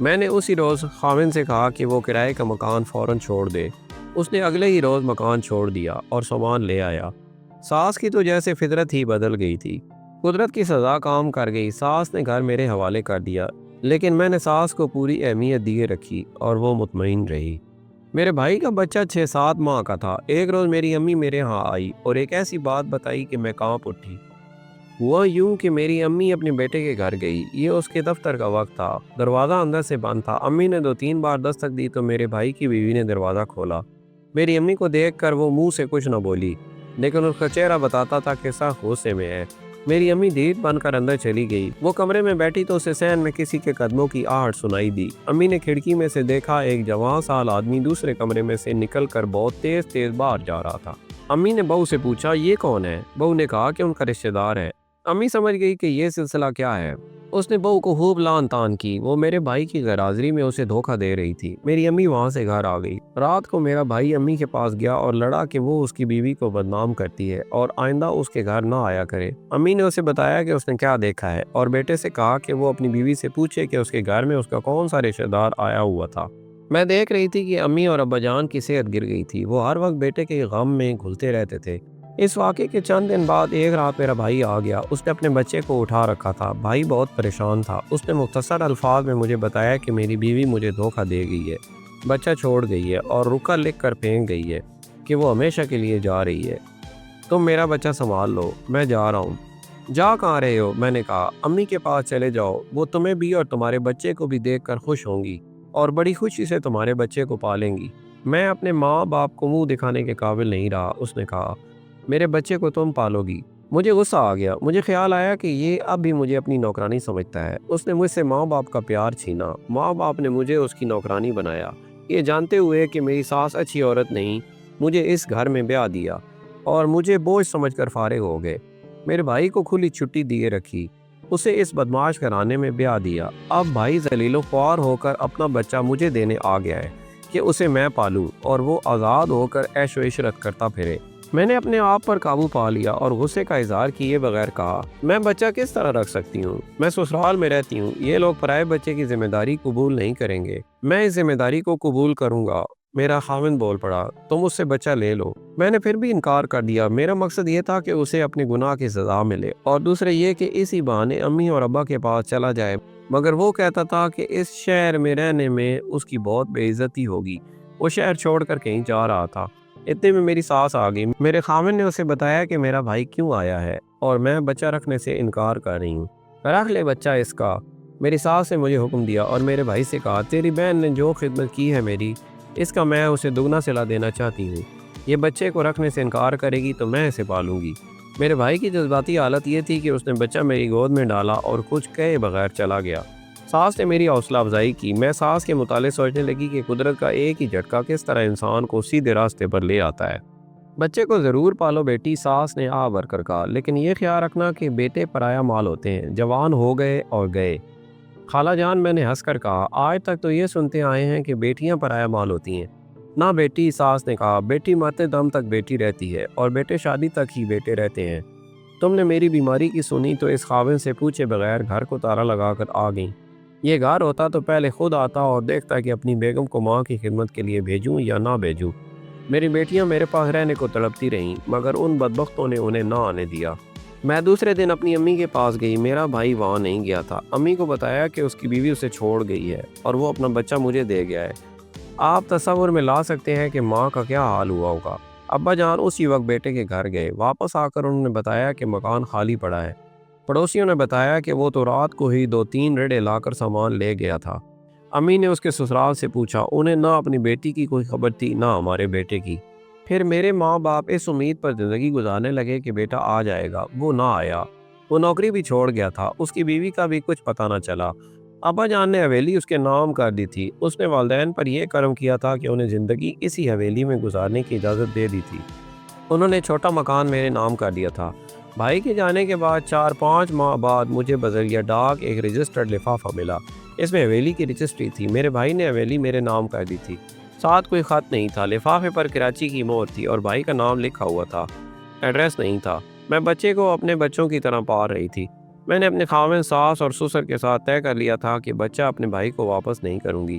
میں نے اسی روز خاوند سے کہا کہ وہ کرائے کا مکان فوراً چھوڑ دے۔ اس نے اگلے ہی روز مکان چھوڑ دیا اور سامان لے آیا۔ ساس کی تو جیسے فطرت ہی بدل گئی تھی، قدرت کی سزا کام کر گئی۔ ساس نے گھر میرے حوالے کر دیا، لیکن میں نے ساس کو پوری اہمیت دیے رکھی اور وہ مطمئن رہی۔ میرے بھائی کا بچہ 6-7 ماہ کا تھا۔ ایک روز میری امی میرے ہاں آئی اور ایک ایسی بات بتائی کہ میں کانپ اٹھی۔ ہوا یوں کہ میری امی اپنے بیٹے کے گھر گئی، یہ اس کے دفتر کا وقت تھا، دروازہ اندر سے بند تھا۔ امی نے 2-3 بار دستک دی تو میرے بھائی کی بیوی نے دروازہ کھولا۔ میری امی کو دیکھ کر وہ منہ سے کچھ نہ بولی، لیکن اس کا چہرہ بتاتا تھا کہ سخت غصے میں ہے۔ میری امی دھیت بن کر اندر چلی گئی۔ وہ کمرے میں بیٹھی تو اسے صحن میں کسی کے قدموں کی آہٹ سنائی دی۔ امی نے کھڑکی میں سے دیکھا، ایک جوان سال آدمی دوسرے کمرے میں سے نکل کر بہت تیز تیز باہر جا رہا تھا۔ امی نے بہو سے پوچھا، یہ کون ہے؟ بہو نے کہا کہ ان کا رشتہ دار ہے۔ امی سمجھ گئی کہ یہ سلسلہ کیا ہے۔ اس نے بہو کو خوب لان تان کی، وہ میرے بھائی کی غیر حاضری میں اسے دھوکہ دے رہی تھی۔ میری امی وہاں سے گھر آ گئی۔ رات کو میرا بھائی امی کے پاس گیا اور لڑا کہ وہ اس کی بیوی کو بدنام کرتی ہے اور آئندہ اس کے گھر نہ آیا کرے۔ امی نے اسے بتایا کہ اس نے کیا دیکھا ہے، اور بیٹے سے کہا کہ وہ اپنی بیوی سے پوچھے کہ اس کے گھر میں اس کا کون سا رشتہ دار آیا ہوا تھا۔ میں دیکھ رہی تھی کہ امی اور ابا جان کی صحت گر گئی تھی، وہ ہر وقت بیٹے کے غم میں گھلتے رہتے تھے۔ اس واقعے کے چند دن بعد ایک رات میرا بھائی آ گیا۔ اس نے اپنے بچے کو اٹھا رکھا تھا۔ بھائی بہت پریشان تھا۔ اس نے مختصر الفاظ میں مجھے بتایا کہ میری بیوی مجھے دھوکہ دے گئی ہے، بچہ چھوڑ گئی ہے اور رکا لکھ کر پھینک گئی ہے کہ وہ ہمیشہ کے لیے جا رہی ہے۔ تم میرا بچہ سنبھال لو، میں جا رہا ہوں۔ جا کہاں رہے ہو؟ میں نے کہا، امی کے پاس چلے جاؤ، وہ تمہیں بھی اور تمہارے بچے کو بھی دیکھ کر خوش ہوں گی اور بڑی خوشی سے تمہارے بچے کو پالیں گی۔ میں اپنے ماں باپ کو منہ دکھانے کے قابل نہیں رہا۔ اس نے کہا، میرے بچے کو تم پالو گی؟ مجھے غصہ آ گیا۔ مجھے خیال آیا کہ یہ اب بھی مجھے اپنی نوکرانی سمجھتا ہے۔ اس نے مجھ سے ماں باپ کا پیار چھینا۔ ماں باپ نے مجھے اس کی نوکرانی بنایا۔ یہ جانتے ہوئے کہ میری ساس اچھی عورت نہیں مجھے اس گھر میں بیاہ دیا اور مجھے بوجھ سمجھ کر فارغ ہو گئے۔ میرے بھائی کو کھلی چھٹی دیے رکھی، اسے اس بدماش گھرانے میں بیاہ دیا۔ اب بھائی ذلیل و خوار ہو کر اپنا بچہ مجھے دینے آ گیا ہے کہ اسے میں پالوں اور وہ آزاد ہو کر عیش و عشرت کرتا پھرے۔ میں نے اپنے آپ پر قابو پا لیا اور غصے کا اظہار کیے بغیر کہا، میں بچہ کس طرح رکھ سکتی ہوں؟ میں سسرال میں رہتی ہوں، یہ لوگ پرائے بچے کی ذمہ داری قبول نہیں کریں گے۔ میں اس ذمہ داری کو قبول کروں گا۔ میرا خاوند بول پڑا، تم اس سے بچہ لے لو۔ میں نے پھر بھی انکار کر دیا۔ میرا مقصد یہ تھا کہ اسے اپنے گناہ کی سزا ملے اور دوسرے یہ کہ اسی بہانے امی اور ابا کے پاس چلا جائے، مگر وہ کہتا تھا کہ اس شہر میں رہنے میں اس کی بہت بے عزتی ہوگی۔ وہ شہر چھوڑ کر کہیں جا رہا تھا۔ اتنے میں میری ساس آ گئی۔ میرے خاوند نے اسے بتایا کہ میرا بھائی کیوں آیا ہے اور میں بچہ رکھنے سے انکار کر رہی ہوں۔ رکھ لے بچہ اس کا۔ میری ساس نے مجھے حکم دیا اور میرے بھائی سے کہا، تیری بہن نے جو خدمت کی ہے میری، اس کا میں اسے دگنا صلہ دینا چاہتی ہوں۔ یہ بچے کو رکھنے سے انکار کرے گی تو میں اسے پالوں گی۔ میرے بھائی کی جذباتی حالت یہ تھی کہ اس نے بچہ میری گود میں ڈالا اور کچھ کہے بغیر چلا گیا۔ ساس نے میری حوصلہ افزائی کی۔ میں ساس کے متعلق سوچنے لگی کہ قدرت کا ایک ہی جھٹکا کس طرح انسان کو سیدھے راستے پر لے آتا ہے۔ بچے کو ضرور پالو بیٹی، ساس نے آ بھر کر کہا، لیکن یہ خیال رکھنا کہ بیٹے پرایا مال ہوتے ہیں، جوان ہو گئے اور گئے۔ خالہ جان، میں نے ہنس کر کہا، آج تک تو یہ سنتے آئے ہیں کہ بیٹیاں پرایا مال ہوتی ہیں۔ نہ بیٹی، ساس نے کہا، بیٹی مرتے دم تک بیٹی رہتی ہے اور بیٹے شادی تک ہی بیٹے رہتے ہیں۔ تم نے میری بیماری کی سنی تو اس خاوند سے پوچھے بغیر گھر کو تالا لگا کر آ گئیں۔ یہ گھر ہوتا تو پہلے خود آتا اور دیکھتا کہ اپنی بیگم کو ماں کی خدمت کے لیے بھیجوں یا نہ بھیجوں۔ میری بیٹیاں میرے پاس رہنے کو تڑپتی رہیں، مگر ان بدبختوں نے انہیں نہ آنے دیا۔ میں دوسرے دن اپنی امی کے پاس گئی۔ میرا بھائی وہاں نہیں گیا تھا۔ امی کو بتایا کہ اس کی بیوی اسے چھوڑ گئی ہے اور وہ اپنا بچہ مجھے دے گیا ہے۔ آپ تصور میں لا سکتے ہیں کہ ماں کا کیا حال ہوا ہوگا۔ ابا جان اسی وقت بیٹے کے گھر گئے۔ واپس آ کر انہوں نے بتایا کہ مکان خالی پڑا ہے۔ پڑوسیوں نے بتایا کہ وہ تو رات کو ہی 2-3 ریڑے لا کر سامان لے گیا تھا۔ امی نے اس کے سسرال سے پوچھا، انہیں نہ اپنی بیٹی کی کوئی خبر تھی نہ ہمارے بیٹے کی۔ پھر میرے ماں باپ اس امید پر زندگی گزارنے لگے کہ بیٹا آ جائے گا، وہ نہ آیا۔ وہ نوکری بھی چھوڑ گیا تھا، اس کی بیوی کا بھی کچھ پتہ نہ چلا۔ ابا جان نے حویلی اس کے نام کر دی تھی۔ اس نے والدین پر یہ کرم کیا تھا کہ انہیں زندگی اسی حویلی میں گزارنے کی اجازت دے دی تھی۔ انہوں نے چھوٹا مکان میرے نام کر دیا تھا۔ بھائی کے جانے کے بعد 4-5 ماہ بعد مجھے بذریعہ ڈاک ایک رجسٹرڈ لفافہ ملا۔ اس میں حویلی کی رجسٹری تھی۔ میرے بھائی نے حویلی میرے نام کر دی تھی۔ ساتھ کوئی خط نہیں تھا۔ لفافے پر کراچی کی مہر تھی اور بھائی کا نام لکھا ہوا تھا۔ ایڈریس نہیں تھا۔ میں بچے کو اپنے بچوں کی طرح پال رہی تھی۔ میں نے اپنے خاوند، ساس اور سسر کے ساتھ طے کر لیا تھا کہ بچہ اپنے بھائی کو واپس نہیں کروں گی،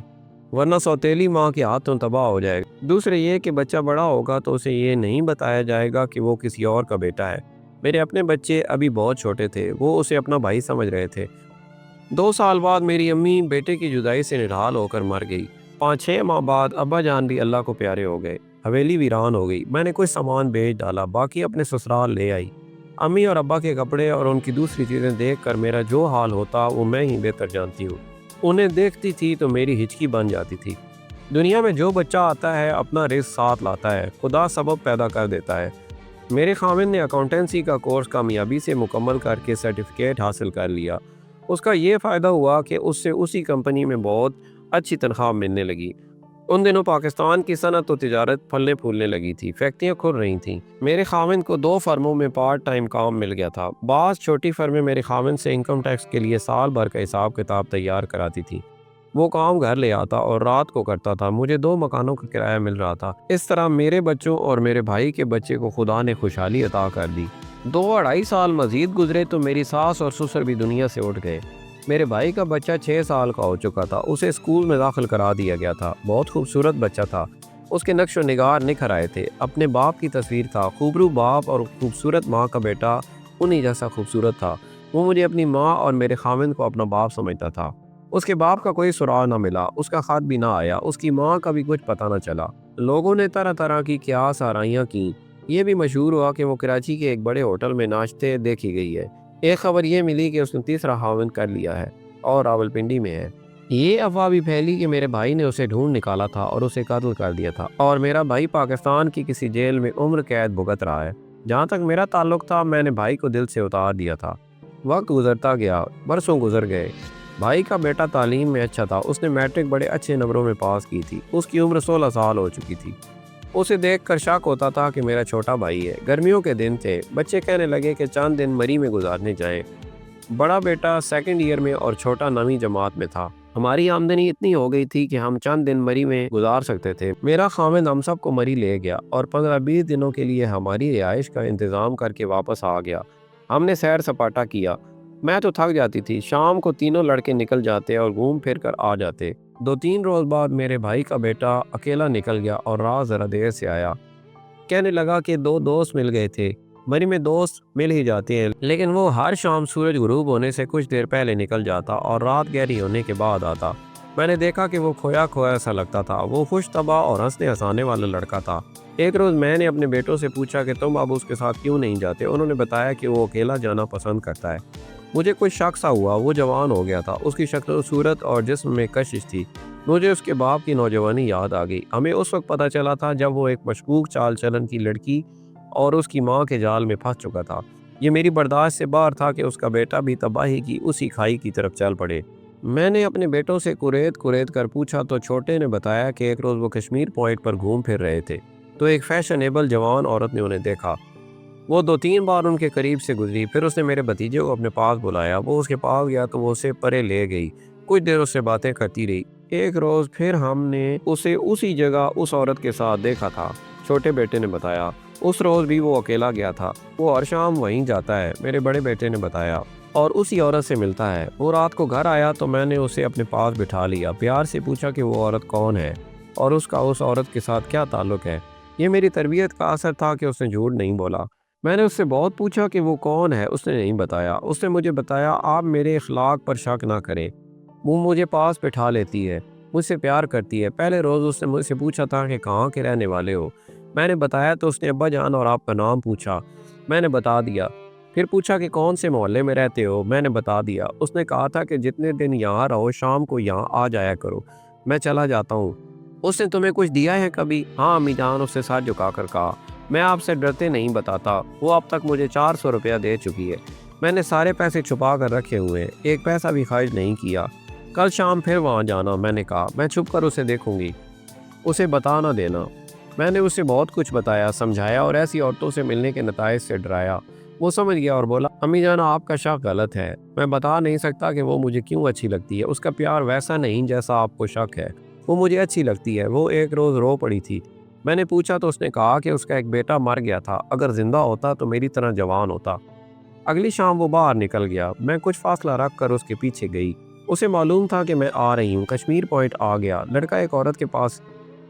ورنہ سوتیلی ماں کے ہاتھوں تباہ ہو جائے گا۔ دوسرے یہ کہ بچہ بڑا ہوگا تو اسے یہ نہیں بتایا جائے گا کہ وہ کسی اور کا بیٹا ہے۔ میرے اپنے بچے ابھی بہت چھوٹے تھے، وہ اسے اپنا بھائی سمجھ رہے تھے۔ 2 سال بعد میری امی بیٹے کی جدائی سے نڈھال ہو کر مر گئی۔ 5-6 ماہ بعد ابا جان بھی اللہ کو پیارے ہو گئے۔ حویلی ویران ہو گئی۔ میں نے کچھ سامان بیچ ڈالا، باقی اپنے سسرال لے آئی۔ امی اور ابا کے کپڑے اور ان کی دوسری چیزیں دیکھ کر میرا جو حال ہوتا وہ میں ہی بہتر جانتی ہوں۔ انہیں دیکھتی تھی تو میری ہچکی بن جاتی تھی۔ دنیا میں جو بچہ آتا ہے اپنا رزق ساتھ لاتا ہے، خدا سبب پیدا کر دیتا ہے۔ میرے خاوند نے اکاؤنٹنسی کا کورس کامیابی سے مکمل کر کے سرٹیفکیٹ حاصل کر لیا۔ اس کا یہ فائدہ ہوا کہ اس سے اسی کمپنی میں بہت اچھی تنخواہ ملنے لگی۔ ان دنوں پاکستان کی صنعت و تجارت پھلنے پھولنے لگی تھی، فیکٹریاں کھل رہی تھیں۔ میرے خاوند کو 2 فرموں میں پارٹ ٹائم کام مل گیا تھا۔ بعض چھوٹی فرمیں میرے خاوند سے انکم ٹیکس کے لیے سال بھر کا حساب کتاب تیار کراتی تھی۔ وہ کام گھر لے آتا اور رات کو کرتا تھا۔ مجھے 2 مکانوں کا کرایہ مل رہا تھا۔ اس طرح میرے بچوں اور میرے بھائی کے بچے کو خدا نے خوشحالی عطا کر دی۔ 2-2.5 سال مزید گزرے تو میری ساس اور سسر بھی دنیا سے اٹھ گئے۔ میرے بھائی کا بچہ 6 سال کا ہو چکا تھا۔ اسے اسکول میں داخل کرا دیا گیا تھا۔ بہت خوبصورت بچہ تھا۔ اس کے نقش و نگار نکھر آئے تھے۔ اپنے باپ کی تصویر تھا۔ خوبرو باپ اور خوبصورت ماں کا بیٹا انہی جیسا خوبصورت تھا۔ وہ مجھے اپنی ماں اور میرے خاوند کو اپنا باپ سمجھتا تھا۔ اس کے باپ کا کوئی سراغ نہ ملا، اس کا خط بھی نہ آیا، اس کی ماں کا بھی کچھ پتہ نہ چلا۔ لوگوں نے طرح طرح کی قیاس آرائیاں کیں۔ یہ بھی مشہور ہوا کہ وہ کراچی کے ایک بڑے ہوٹل میں ناشتے دیکھی گئی ہے۔ ایک خبر یہ ملی کہ اس نے تیسرا خاوند کر لیا ہے اور راولپنڈی میں ہے۔ یہ افواہ بھی پھیلی کہ میرے بھائی نے اسے ڈھونڈ نکالا تھا اور اسے قتل کر دیا تھا اور میرا بھائی پاکستان کی کسی جیل میں عمر قید بھگت رہا ہے۔ جہاں تک میرا تعلق تھا میں نے بھائی کو دل سے اتار دیا تھا۔ وقت گزرتا گیا، برسوں گزر گئے۔ بھائی کا بیٹا تعلیم میں اچھا تھا، اس نے میٹرک بڑے اچھے نمبروں میں پاس کی تھی، اس کی عمر 16 سال ہو چکی تھی۔ اسے دیکھ کر شک ہوتا تھا کہ میرا چھوٹا بھائی ہے۔ گرمیوں کے دن تھے، بچے کہنے لگے کہ چند دن مری میں گزارنے جائیں۔ بڑا بیٹا سیکنڈ ایئر میں اور چھوٹا 9ویں جماعت میں تھا۔ ہماری آمدنی اتنی ہو گئی تھی کہ ہم چند دن مری میں گزار سکتے تھے۔ میرا خاوند ہم سب کو مری لے گیا اور 15-20 دنوں کے لیے ہماری رہائش کا انتظام کر کے واپس آ گیا۔ ہم نے سیر سپاٹا کیا، میں تو تھک جاتی تھی۔ شام کو تینوں لڑکے نکل جاتے اور گھوم پھر کر آ جاتے۔ 2-3 روز بعد میرے بھائی کا بیٹا اکیلا نکل گیا اور رات ذرا دیر سے آیا۔ کہنے لگا کہ 2 دوست مل گئے تھے۔ مری میں دوست مل ہی جاتے ہیں، لیکن وہ ہر شام سورج غروب ہونے سے کچھ دیر پہلے نکل جاتا اور رات گہری ہونے کے بعد آتا۔ میں نے دیکھا کہ وہ کھویا کھویا سا لگتا تھا۔ وہ خوش طبع اور ہنسنے ہنسانے والا لڑکا تھا۔ ایک روز میں نے اپنے بیٹوں سے پوچھا کہ تم اب اس کے ساتھ کیوں نہیں جاتے؟ انہوں نے بتایا کہ وہ اکیلا جانا پسند کرتا ہے۔ مجھے کچھ شک سا ہوا۔ وہ جوان ہو گیا تھا، اس کی شکل و صورت اور جسم میں کشش تھی۔ مجھے اس کے باپ کی نوجوانی یاد آ گئی۔ ہمیں اس وقت پتہ چلا تھا جب وہ ایک مشکوک چال چلن کی لڑکی اور اس کی ماں کے جال میں پھنس چکا تھا۔ یہ میری برداشت سے باہر تھا کہ اس کا بیٹا بھی تباہی کی اسی کھائی کی طرف چل پڑے۔ میں نے اپنے بیٹوں سے کریت کر پوچھا تو چھوٹے نے بتایا کہ ایک روز وہ کشمیر پوائنٹ پر گھوم پھر رہے تھے تو ایک فیشنیبل جوان عورت نے انہیں دیکھا۔ وہ 2-3 بار ان کے قریب سے گزری، پھر اس نے میرے بھتیجے کو اپنے پاس بلایا۔ وہ اس کے پاس گیا تو وہ اسے پرے لے گئی، کچھ دیر اس سے باتیں کرتی رہی۔ ایک روز پھر ہم نے اسے اسی جگہ اس عورت کے ساتھ دیکھا تھا، چھوٹے بیٹے نے بتایا۔ اس روز بھی وہ اکیلا گیا تھا، وہ ہر شام وہیں جاتا ہے، میرے بڑے بیٹے نے بتایا، اور اسی عورت سے ملتا ہے۔ وہ رات کو گھر آیا تو میں نے اسے اپنے پاس بٹھا لیا، پیار سے پوچھا کہ وہ عورت کون ہے اور اس کا اس عورت کے ساتھ کیا تعلق ہے۔ یہ میری تربیت کا اثر تھا کہ اس نے جھوٹ نہیں بولا۔ میں نے اس سے بہت پوچھا کہ وہ کون ہے، اس نے نہیں بتایا۔ اس نے مجھے بتایا، آپ میرے اخلاق پر شک نہ کریں، وہ مجھے پاس بٹھا لیتی ہے، مجھ سے پیار کرتی ہے۔ پہلے روز اس نے مجھ سے پوچھا تھا کہ کہاں کے رہنے والے ہو؟ میں نے بتایا تو اس نے ابا جان اور آپ کا نام پوچھا، میں نے بتا دیا۔ پھر پوچھا کہ کون سے محلے میں رہتے ہو؟ میں نے بتا دیا۔ اس نے کہا تھا کہ جتنے دن یہاں رہو شام کو یہاں آ جایا کرو، میں چلا جاتا ہوں۔ اس نے تمہیں کچھ دیا ہے کبھی؟ ہاں امی جان، اس نے سر جھکا کر کہا۔ میں آپ سے ڈرتے نہیں بتاتا، وہ اب تک مجھے 400 روپیہ دے چکی ہے۔ میں نے سارے پیسے چھپا کر رکھے ہوئے ہیں، ایک پیسہ بھی خرچ نہیں کیا۔ کل شام پھر وہاں جانا، میں نے کہا، میں چھپ کر اسے دیکھوں گی، اسے بتا نہ دینا۔ میں نے اسے بہت کچھ بتایا، سمجھایا اور ایسی عورتوں سے ملنے کے نتائج سے ڈرایا۔ وہ سمجھ گیا اور بولا، امی جان آپ کا شک غلط ہے، میں بتا نہیں سکتا کہ وہ مجھے کیوں اچھی لگتی ہے، اس کا پیار ویسا نہیں جیسا آپ کو شک ہے، وہ مجھے اچھی لگتی ہے۔ وہ ایک روز رو پڑی تھی، میں نے پوچھا تو اس نے کہا کہ اس کا ایک بیٹا مر گیا تھا، اگر زندہ ہوتا تو میری طرح جوان ہوتا۔ اگلی شام وہ باہر نکل گیا، میں کچھ فاصلہ رکھ کر اس کے پیچھے گئی۔ اسے معلوم تھا کہ میں آ رہی ہوں۔ کشمیر پوائنٹ آ گیا، لڑکا ایک عورت کے پاس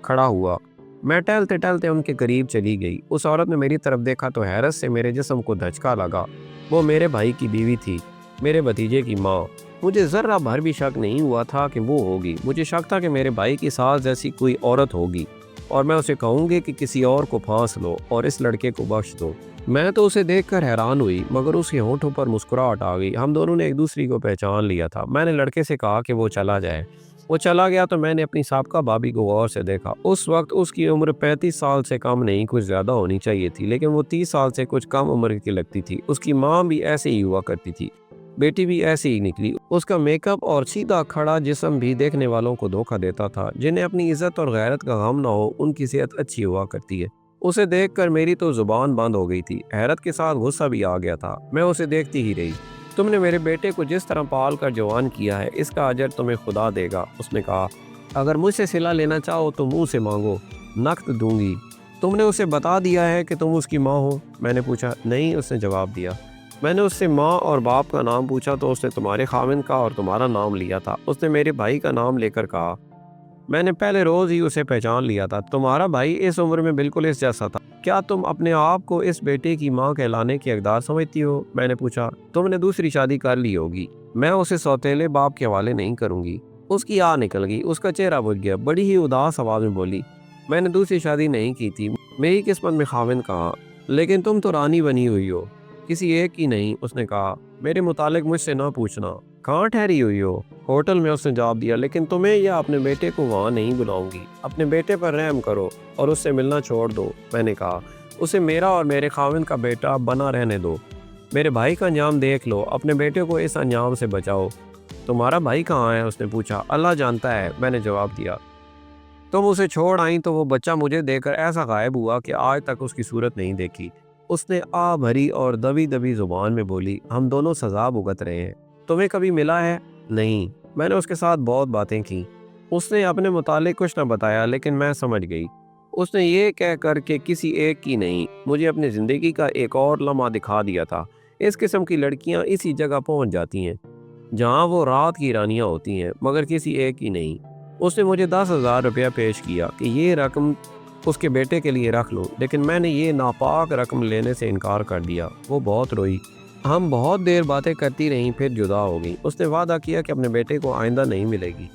کھڑا ہوا، میں ٹہلتے ٹہلتے ان کے قریب چلی گئی۔ اس عورت نے میری طرف دیکھا تو حیرت سے میرے جسم کو دھچکا لگا۔ وہ میرے بھائی کی بیوی تھی، میرے بھتیجے کی ماں۔ مجھے ذرہ بھر بھی شک نہیں ہوا تھا کہ وہ ہوگی، مجھے شک تھا کہ میرے بھائی کی ساس جیسی کوئی عورت ہوگی اور میں اسے کہوں گی کہ کسی اور کو پھانس لو اور اس لڑکے کو بخش دو۔ میں تو اسے دیکھ کر حیران ہوئی، مگر اس کے ہونٹوں پر مسکراہٹ آ گئی۔ ہم دونوں نے ایک دوسری کو پہچان لیا تھا۔ میں نے لڑکے سے کہا کہ وہ چلا جائے۔ وہ چلا گیا تو میں نے اپنی سابقہ بھابھی کو غور سے دیکھا۔ اس وقت اس کی عمر 35 سال سے کم نہیں، کچھ زیادہ ہونی چاہیے تھی، لیکن وہ 30 سال سے کچھ کم عمر کی لگتی تھی۔ اس کی ماں بھی ایسے ہی ہوا کرتی تھی، بیٹی بھی ایسے ہی نکلی۔ اس کا میک اپ اور سیدھا کھڑا جسم بھی دیکھنے والوں کو دھوکہ دیتا تھا۔ جنہیں اپنی عزت اور غیرت کا غم نہ ہو، ان کی صحت اچھی ہوا کرتی ہے۔ اسے دیکھ کر میری تو زبان بند ہو گئی تھی، حیرت کے ساتھ غصہ بھی آ گیا تھا۔ میں اسے دیکھتی ہی رہی۔ تم نے میرے بیٹے کو جس طرح پال کر جوان کیا ہے، اس کا اجر تمہیں خدا دے گا، اس نے کہا۔ اگر مجھ سے صلہ لینا چاہو تو منہ سے مانگو، نقد دوں گی۔ تم نے اسے بتا دیا ہے کہ تم اس کی ماں ہو؟ میں نے پوچھا۔ نہیں، اس نے جواب دیا۔ میں نے اس سے ماں اور باپ کا نام پوچھا تو اس نے تمہارے خاوند کا اور تمہارا نام لیا تھا۔ اس نے میرے بھائی کا نام لے کر کہا۔ میں نے پہلے روز ہی اسے پہچان لیا تھا۔ تمہارا بھائی اس عمر میں بالکل اس جیسا تھا۔ کیا تم اپنے آپ کو اس بیٹے کی ماں کہلانے کی حقدار سمجھتی ہو؟ میں نے پوچھا۔ تم نے دوسری شادی کر لی ہوگی، میں اسے سوتیلے باپ کے حوالے نہیں کروں گی۔ اس کی آہ نکل گئی، اس کا چہرہ بجھ گیا، بڑی ہی اداس آواز میں بولی، میں نے دوسری شادی نہیں کی تھی، میری قسمت میں خاوند کہاں، لیکن تم تو رانی بنی ہوئی ہو، کسی ایک کی نہیں۔ اس نے کہا، میرے متعلق مجھ سے نہ پوچھنا۔ کہاں ٹھہری ہوئی ہو؟ ہوٹل میں، اس نے جواب دیا، لیکن تمہیں یا اپنے بیٹے کو وہاں نہیں بلاؤں گی۔ اپنے بیٹے پر رحم کرو اور اس سے ملنا چھوڑ دو۔ میں نے کہا، اسے میرا اور میرے خاوند کا بیٹا بنا رہنے دو، میرے بھائی کا انجام دیکھ لو، اپنے بیٹے کو اس انجام سے بچاؤ۔ تمہارا بھائی کہاں ہے؟ اس نے پوچھا۔ اللہ جانتا ہے، میں نے جواب دیا۔ تم اسے چھوڑ آئیں تو وہ بچہ مجھے دیکھ کر ایسا غائب ہوا کہ آج تک اس کی صورت نہیں دیکھی۔ اس نے آ بھری اور دبی دبی زبان میں بولی، ہم دونوں سزا بھگت رہے ہیں۔ تمہیں کبھی ملا ہے؟ نہیں۔ میں نے اس کے ساتھ بہت باتیں کی۔ اس نے اپنے متعلق کچھ نہ بتایا، لیکن میں سمجھ گئی۔ اس نے یہ کہہ کر کہ کسی ایک کی نہیں، مجھے اپنی زندگی کا ایک اور لمحہ دکھا دیا تھا۔ اس قسم کی لڑکیاں اسی جگہ پہنچ جاتی ہیں جہاں وہ رات کی رانیاں ہوتی ہیں، مگر کسی ایک کی نہیں۔ اس نے مجھے 10,000 روپیہ پیش کیا کہ یہ رقم اس کے بیٹے کے لیے رکھ لو، لیکن میں نے یہ ناپاک رقم لینے سے انکار کر دیا۔ وہ بہت روئی۔ ہم بہت دیر باتیں کرتی رہیں، پھر جدا ہو گئی۔ اس نے وعدہ کیا کہ اپنے بیٹے کو آئندہ نہیں ملے گی۔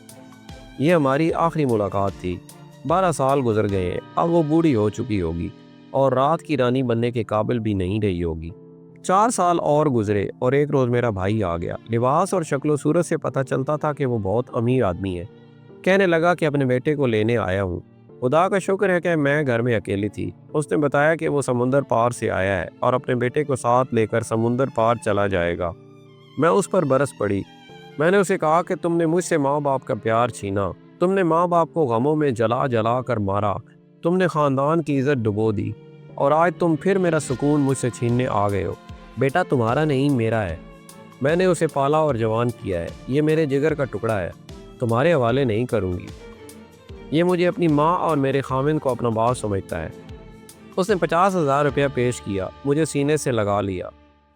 یہ ہماری آخری ملاقات تھی۔ 12 سال گزر گئے ہیں۔ اب وہ بوڑھی ہو چکی ہوگی اور رات کی رانی بننے کے قابل بھی نہیں رہی ہوگی۔ 4 سال اور گزرے اور ایک روز میرا بھائی آ گیا۔ لباس اور شکل و صورت سے پتہ چلتا تھا کہ وہ بہت امیر آدمی ہے۔ کہنے لگا کہ اپنے بیٹے کو لینے آیا ہوں۔ خدا کا شکر ہے کہ میں گھر میں اکیلی تھی۔ اس نے بتایا کہ وہ سمندر پار سے آیا ہے اور اپنے بیٹے کو ساتھ لے کر سمندر پار چلا جائے گا۔ میں اس پر برس پڑی۔ میں نے اسے کہا کہ تم نے مجھ سے ماں باپ کا پیار چھینا، تم نے ماں باپ کو غموں میں جلا جلا کر مارا، تم نے خاندان کی عزت ڈبو دی، اور آج تم پھر میرا سکون مجھ سے چھیننے آ گئے ہو۔ بیٹا تمہارا نہیں، میرا ہے۔ میں نے اسے پالا اور جوان کیا ہے۔ یہ میرے جگر کا ٹکڑا ہے، تمہارے حوالے نہیں کروں گی۔ یہ مجھے اپنی ماں اور میرے خامند کو اپنا باپ سمجھتا ہے۔ اس نے 50,000 روپیہ پیش کیا، مجھے سینے سے لگا لیا،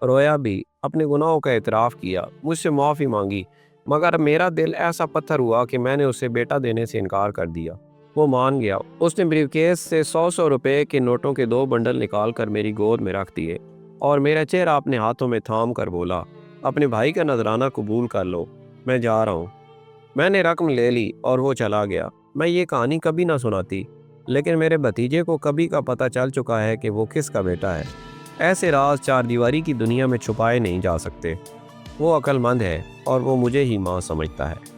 رویا بھی، اپنے گناہوں کا اعتراف کیا، مجھ سے معافی مانگی، مگر میرا دل ایسا پتھر ہوا کہ میں نے اسے بیٹا دینے سے انکار کر دیا۔ وہ مان گیا۔ اس نے بریف کیس سے 100 روپے کے نوٹوں کے 2 بنڈل نکال کر میری گود میں رکھ دیے اور میرا چہرہ اپنے ہاتھوں میں تھام کر بولا، اپنے بھائی کا نذرانہ قبول کر لو، میں جا رہا ہوں۔ میں نے رقم لے لی اور وہ چلا گیا۔ میں یہ کہانی کبھی نہ سناتی، لیکن میرے بھتیجے کو کبھی کا پتہ چل چکا ہے کہ وہ کس کا بیٹا ہے۔ ایسے راز 4 دیواری کی دنیا میں چھپائے نہیں جا سکتے۔ وہ عقل مند ہے اور وہ مجھے ہی ماں سمجھتا ہے۔